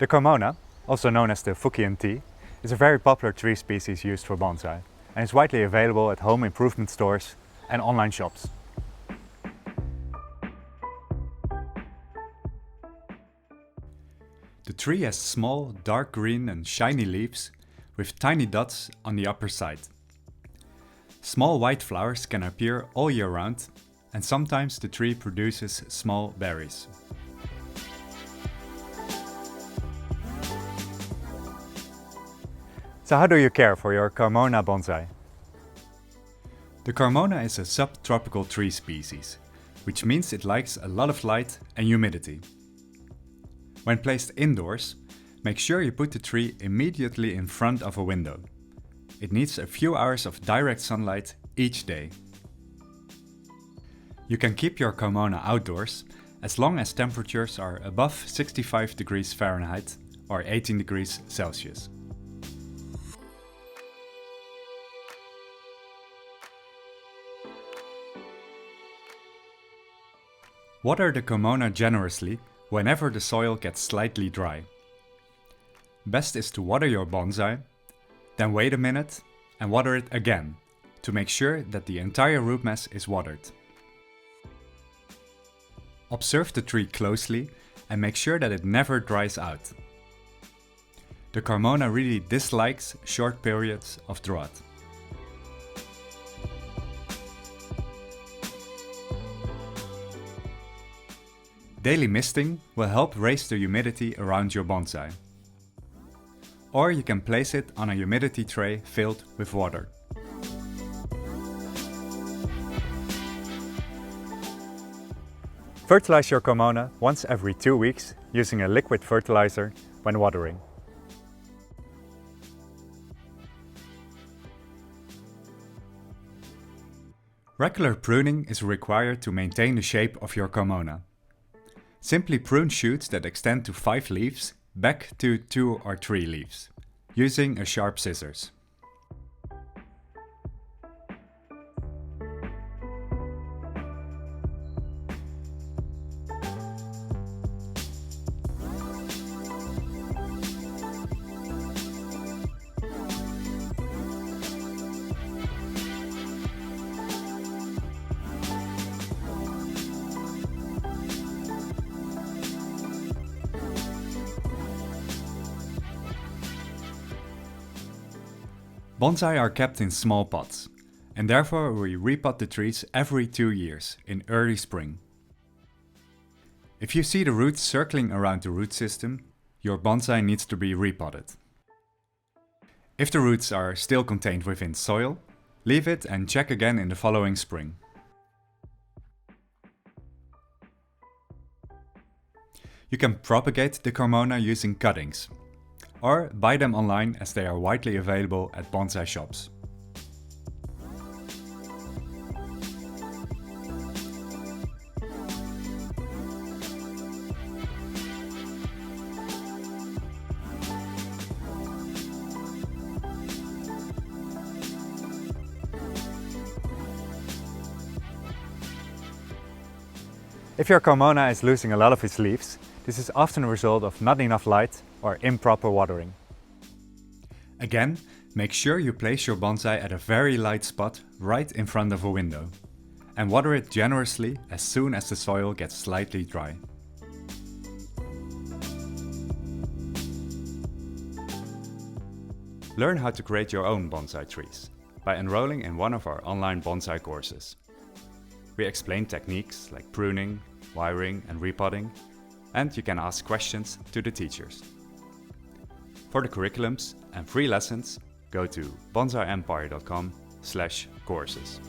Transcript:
The Carmona, also known as the Fukien tea, is a very popular tree species used for bonsai and is widely available at home improvement stores and online shops. The tree has small, dark green and shiny leaves with tiny dots on the upper side. Small white flowers can appear all year round, and sometimes the tree produces small berries. So how do you care for your Carmona bonsai? The Carmona is a subtropical tree species, which means it likes a lot of light and humidity. When placed indoors, make sure you put the tree immediately in front of a window. It needs a few hours of direct sunlight each day. You can keep your Carmona outdoors as long as temperatures are above 65 degrees Fahrenheit or 18 degrees Celsius. Water the Carmona generously whenever the soil gets slightly dry. Best is to water your bonsai, then wait a minute and water it again to make sure that the entire root mass is watered. Observe the tree closely and make sure that it never dries out. The Carmona really dislikes short periods of drought. Daily misting will help raise the humidity around your bonsai. Or you can place it on a humidity tray filled with water. Fertilize your Carmona once every 2 weeks using a liquid fertilizer when watering. Regular pruning is required to maintain the shape of your Carmona. Simply prune shoots that extend to 5 leaves back to 2 or 3 leaves, using a sharp scissors. Bonsai are kept in small pots, and therefore we repot the trees every 2 years, in early spring. If you see the roots circling around the root system, your bonsai needs to be repotted. If the roots are still contained within soil, leave it and check again in the following spring. You can propagate the Carmona using cuttings, or buy them online as they are widely available at bonsai shops. If your Carmona is losing a lot of its leaves, this is often a result of not enough light or improper watering. Again, make sure you place your bonsai at a very light spot right in front of a window, and water it generously as soon as the soil gets slightly dry. Learn how to create your own bonsai trees by enrolling in one of our online bonsai courses. We explain techniques like pruning, wiring and repotting, and you can ask questions to the teachers. For the curriculums and free lessons, go to bonsaiempire.com/courses.